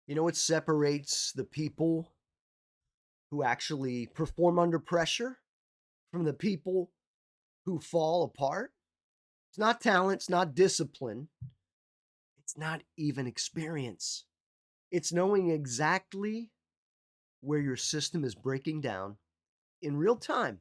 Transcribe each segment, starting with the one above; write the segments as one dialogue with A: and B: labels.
A: You know what separates the people who actually perform under pressure from the people who fall apart? It's not talent, it's not discipline, it's not even experience. It's knowing exactly where your system is breaking down in real time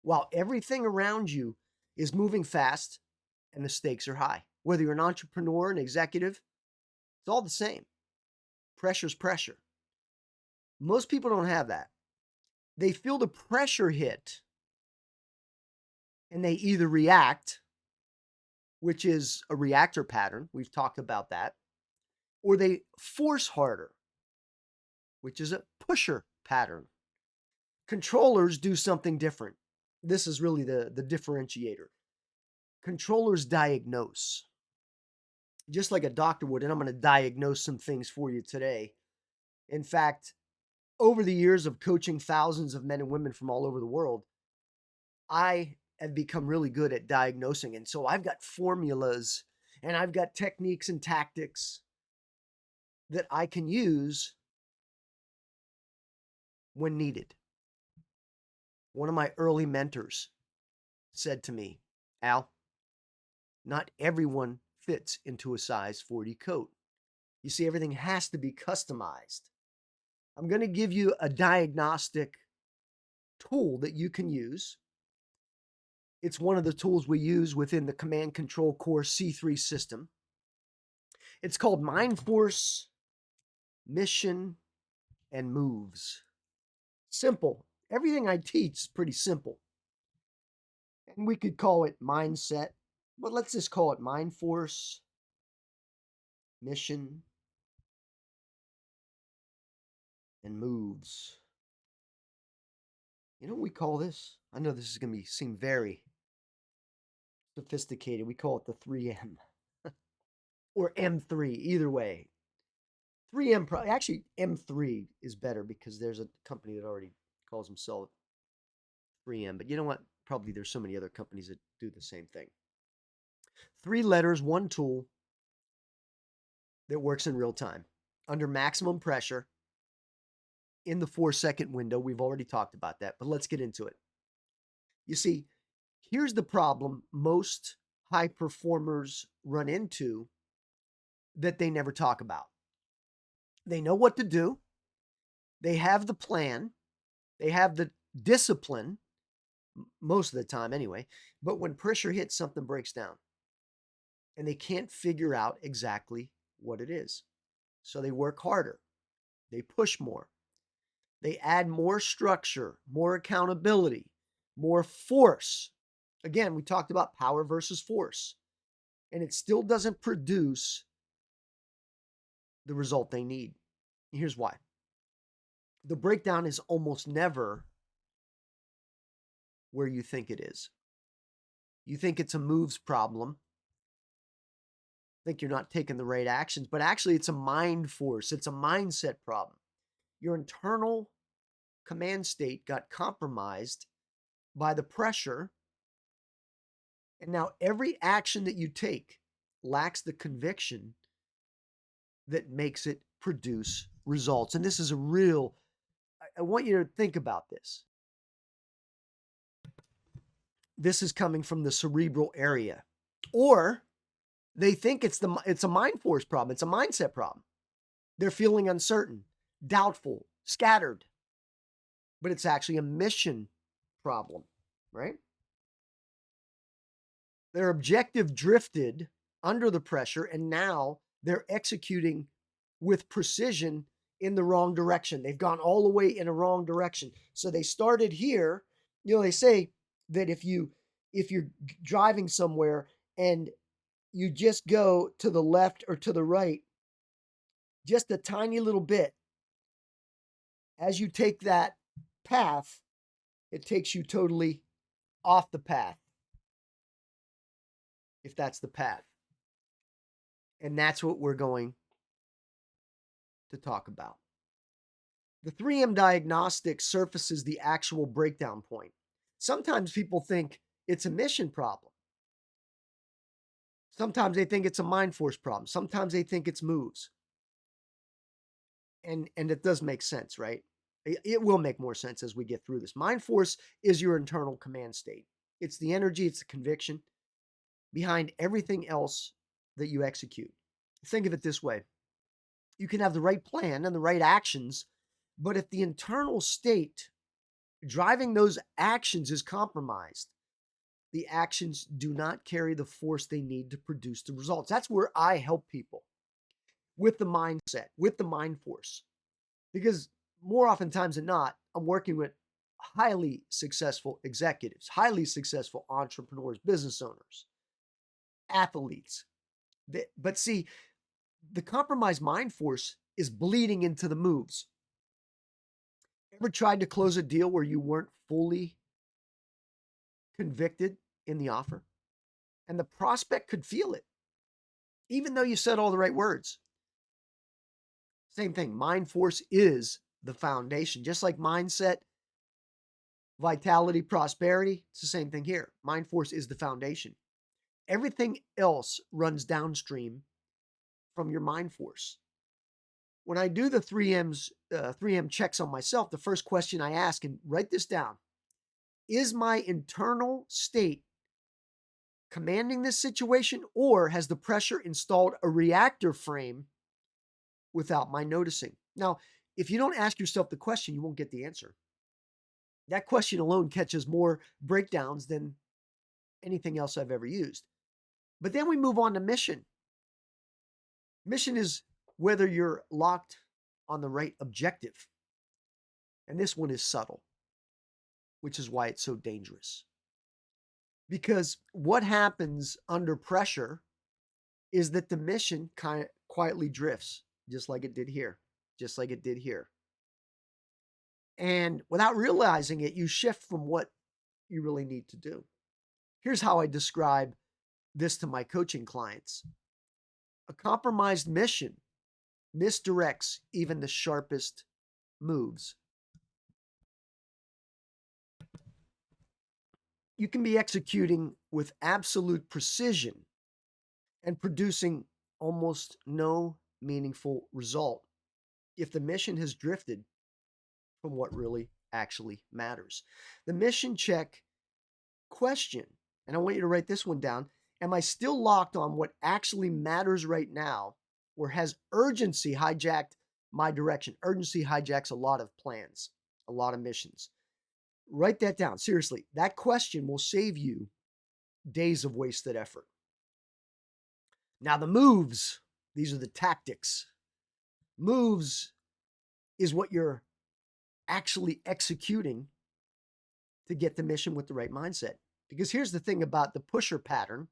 A: while everything around you is moving fast and the stakes are high. Whether you're an entrepreneur, an executive, it's all the same. Pressure's pressure. Most people don't have that. They feel the pressure hit and they either react, which is a reactor pattern. We've talked about that. Or they force harder, which is a pusher pattern. Controllers do something different. This is really the differentiator. Controllers diagnose, just like a doctor would, and I'm going to diagnose some things for you today. In fact, over the years of coaching thousands of men and women from all over the world, I have become really good at diagnosing. And so I've got formulas and I've got techniques and tactics that I can use when needed. One of my early mentors said to me, Al, not everyone fits into a size 40 coat. You see, everything has to be customized. I'm going to give you a diagnostic tool that you can use. It's one of the tools we use within the Command Control Core C3 system. It's called Mind Force, Mission, and Moves. Simple. Everything I teach is pretty simple. And we could call it mindset, but let's just call it Mind Force, Mission, and Moves. You know what we call this? I know this is going to seem very sophisticated. We call it the 3M or M3, either way. 3M, actually, M3 is better because there's a company that already calls themselves 3M. But you know what? Probably there's so many other companies that do the same thing. 3 letters, one tool that works in real time under maximum pressure in the 4-second window. We've already talked about that, but let's get into it. You see, here's the problem most high performers run into that they never talk about. They know what to do, they have the plan, they have the discipline, most of the time anyway, but when pressure hits, something breaks down and they can't figure out exactly what it is. So they work harder, they push more, they add more structure, more accountability, more force. Again, we talked about power versus force, and it still doesn't produce the result they need. Here's why. The breakdown is almost never where you think it is. You think it's a moves problem, think you're not taking the right actions, but actually it's a mind force, it's a mindset problem. Your internal command state got compromised by the pressure, and now every action that you take lacks the conviction that makes it produce results. And this is a real, I want you to think about this. This is coming from the cerebral area. Or they think it's a mind force problem, it's a mindset problem. They're feeling uncertain, doubtful, scattered. But it's actually a mission problem, right? Their objective drifted under the pressure, and now they're executing with precision in the wrong direction. They've gone all the way in a wrong direction. So they started here. You know, they say that if you're driving somewhere and you just go to the left or to the right just a tiny little bit, as you take that path, it takes you totally off the path, if that's the path. And that's what we're going to talk about. The 3M diagnostic surfaces the actual breakdown point. Sometimes people think it's a mission problem. Sometimes they think it's a mind force problem. Sometimes they think it's moves. And it does make sense, right? It will make more sense as we get through this. Mind force is your internal command state. It's the energy, it's the conviction behind everything else that you execute. Think of it this way. You can have the right plan and the right actions, but if the internal state driving those actions is compromised, the actions do not carry the force they need to produce the results. That's where I help people with the mindset, with the mind force. Because more oftentimes than not, I'm working with highly successful executives, highly successful entrepreneurs, business owners, athletes. But see, the compromised mind force is bleeding into the moves. Ever tried to close a deal where you weren't fully convicted in the offer? And the prospect could feel it, even though you said all the right words. Same thing. Mind force is the foundation. Just like mindset, vitality, prosperity, it's the same thing here. Mind force is the foundation. Everything else runs downstream from your mind force. When I do the 3M checks on myself, the first question I ask, and write this down, is my internal state commanding this situation, or has the pressure installed a reactor frame without my noticing? Now, if you don't ask yourself the question, you won't get the answer. That question alone catches more breakdowns than anything else I've ever used. But then we move on to mission. Mission is whether you're locked on the right objective. And this one is subtle, which is why it's so dangerous. Because what happens under pressure is that the mission kind of quietly drifts, just like it did here, just like it did here. And without realizing it, you shift from what you really need to do. Here's how I describe this to my coaching clients. A compromised mission misdirects even the sharpest moves. You can be executing with absolute precision and producing almost no meaningful result if the mission has drifted from what really actually matters. The mission check question, and I want you to write this one down. Am I still locked on what actually matters right now, or has urgency hijacked my direction? Urgency hijacks a lot of plans, a lot of missions. Write that down. Seriously, that question will save you days of wasted effort. Now, the moves, these are the tactics. Moves is what you're actually executing to get the mission with the right mindset. Because here's the thing about the pusher pattern.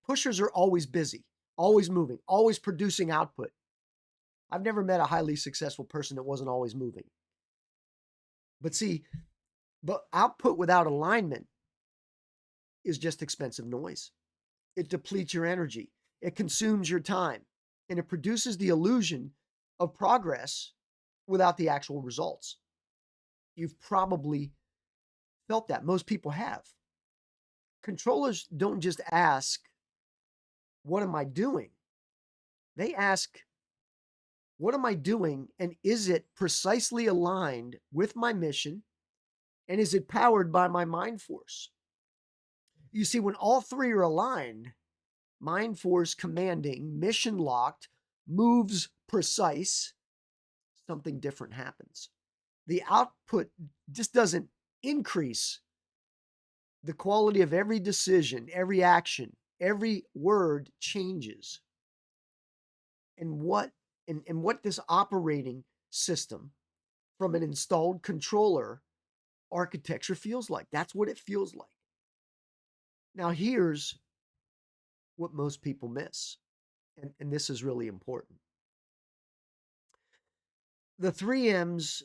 A: Pushers are always busy, always moving, always producing output. I've never met a highly successful person that wasn't always moving. But see, output without alignment is just expensive noise. It depletes your energy. It consumes your time, and it produces the illusion of progress without the actual results. You've probably felt that. Most people have. Controllers don't just ask, what am I doing? They ask, what am I doing? And is it precisely aligned with my mission? And is it powered by my mind force? You see, when all three are aligned, mind force commanding, mission locked, moves precise, something different happens. The output just doesn't increase. The quality of every decision, every action, every word changes. And what this operating system from an installed controller architecture feels like. That's what it feels like. Now, here's what most people miss, and this is really important. The 3Ms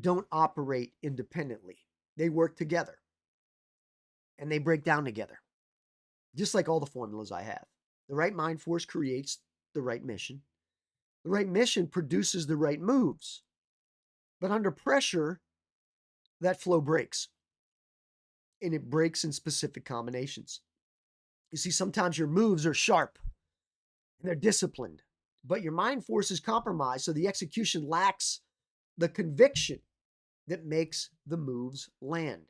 A: don't operate independently. They work together, and they break down together, just like all the formulas I have. The right mind force creates the right mission. The right mission produces the right moves. But under pressure, that flow breaks. And it breaks in specific combinations. You see, sometimes your moves are sharp and they're disciplined. but your mind force is compromised, so the execution lacks the conviction that makes the moves land.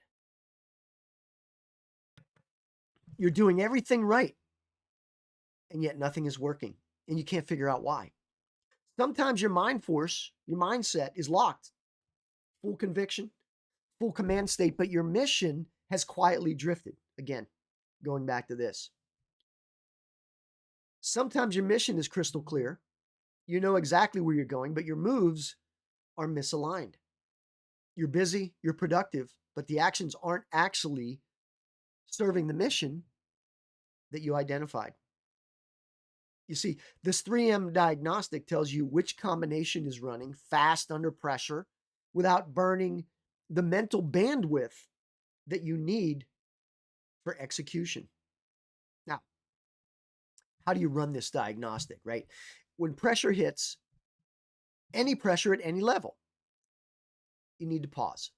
A: You're doing everything right, and yet nothing is working, and you can't figure out why. Sometimes your mind force, your mindset is locked, full conviction, full command state, but your mission has quietly drifted. Again, going back to this. Sometimes your mission is crystal clear. You know exactly where you're going, but your moves are misaligned. You're busy, you're productive, but the actions aren't actually serving the mission that you identified. You see, this 3M diagnostic tells you which combination is running fast under pressure without burning the mental bandwidth that you need for execution. Now, how do you run this diagnostic, right? When pressure hits, any pressure at any level, you need to pause.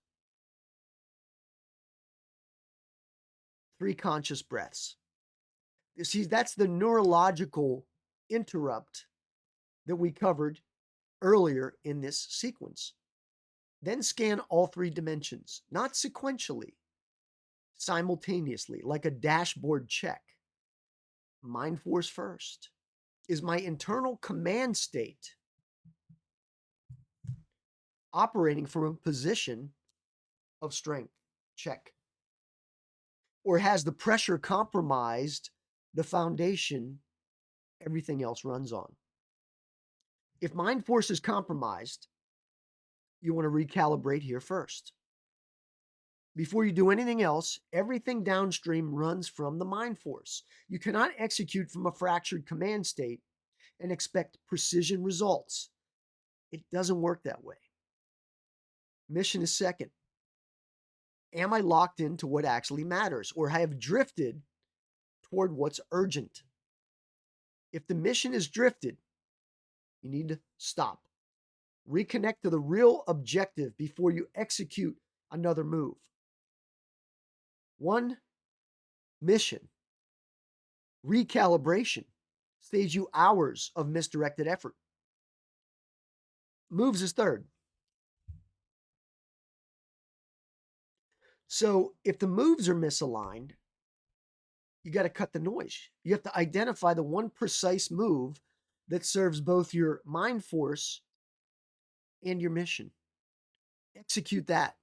A: 3 conscious breaths. You see, that's the neurological interrupt that we covered earlier in this sequence. Then scan all 3 dimensions, not sequentially, simultaneously, like a dashboard check. Mind force first. Is my internal command state operating from a position of strength? Check. Or has the pressure compromised the foundation everything else runs on? If mind force is compromised, you want to recalibrate here first. Before you do anything else, everything downstream runs from the mind force. You cannot execute from a fractured command state and expect precision results. It doesn't work that way. Mission is second. Am I locked into what actually matters, or have drifted toward what's urgent? If the mission is drifted, you need to stop. Reconnect to the real objective before you execute another move. One mission, recalibration, saves you hours of misdirected effort. Moves is third. So if the moves are misaligned, you got to cut the noise. You have to identify the one precise move that serves both your mind force and your mission. Execute that.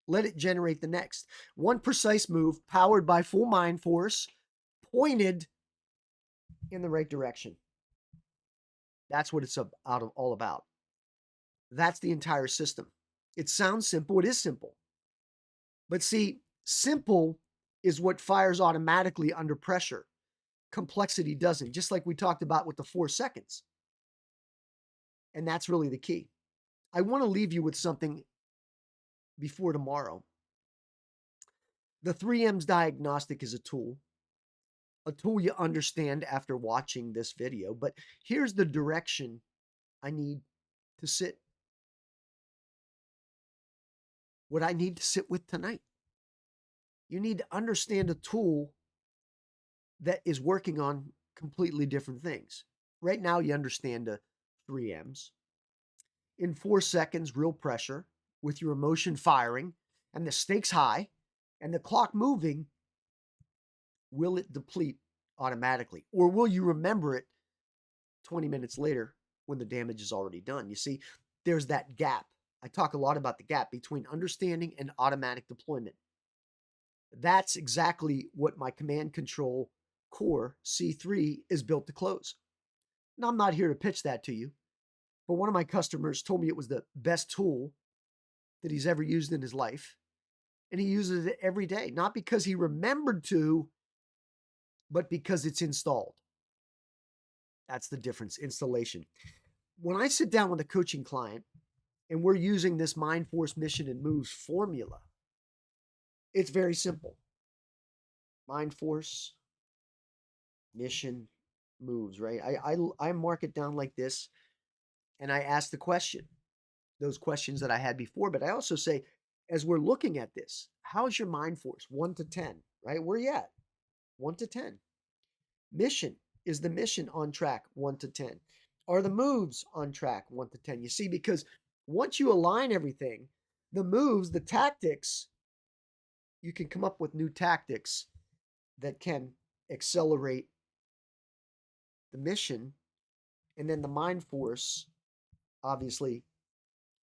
A: Let it generate the next. One precise move powered by full mind force, pointed in the right direction. That's what it's all about. That's the entire system. It sounds simple. It is simple. But see, simple is what fires automatically under pressure. Complexity doesn't, just like we talked about with the 4 seconds. And that's really the key. I want to leave you with something before tomorrow. The 3M's diagnostic is a tool you understand after watching this video, but here's the direction I need to sit. What I need to sit with tonight. You need to understand a tool that is working on completely different things. Right now, you understand the 3M's. In 4 seconds, real pressure with your emotion firing and the stakes high and the clock moving, will it deplete automatically? Or will you remember it 20 minutes later when the damage is already done? You see, there's that gap. I talk a lot about the gap between understanding and automatic deployment. That's exactly what my command control core C3 is built to close. Now, I'm not here to pitch that to you, but one of my customers told me it was the best tool that he's ever used in his life. And he uses it every day, not because he remembered to, but because it's installed. That's the difference, installation. When I sit down with a coaching client and we're using this Mind Force Mission and Moves formula, it's very simple. Mind Force, Mission, Moves, right? I mark it down like this, and I ask the question, those questions that I had before, but I also say, as we're looking at this, how's your mind force? 1 to 10, right? Where you at? 1 to 10. Mission, is the mission on track? 1 to 10. Are the moves on track 1 to 10? You see, because once you align everything, the moves, the tactics, you can come up with new tactics that can accelerate the mission. And then the mind force obviously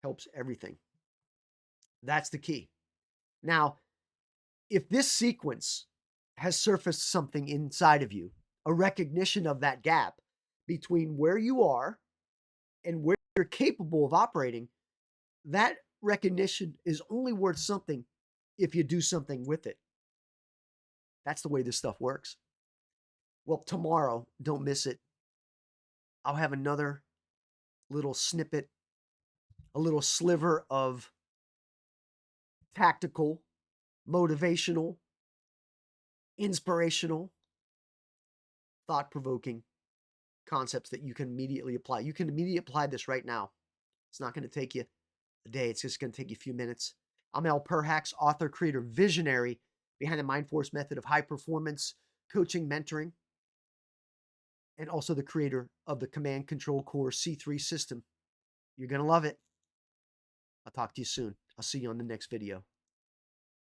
A: helps everything. That's the key. Now, if this sequence has surfaced something inside of you, a recognition of that gap between where you are and where you're capable of operating, that recognition is only worth something if you do something with it. That's the way this stuff works. Well, tomorrow, don't miss it. I'll have another little snippet, a little sliver of tactical, motivational, inspirational, thought provoking concepts that you can immediately apply. You can immediately apply this right now. It's not going to take you a day, it's just going to take you a few minutes. I'm Al Perhacs, author, creator, visionary behind the Mind Force method of high performance coaching, mentoring, and also the creator of the Command Control Core C3 system. You're going to love it. I'll talk to you soon. I'll see you on the next video.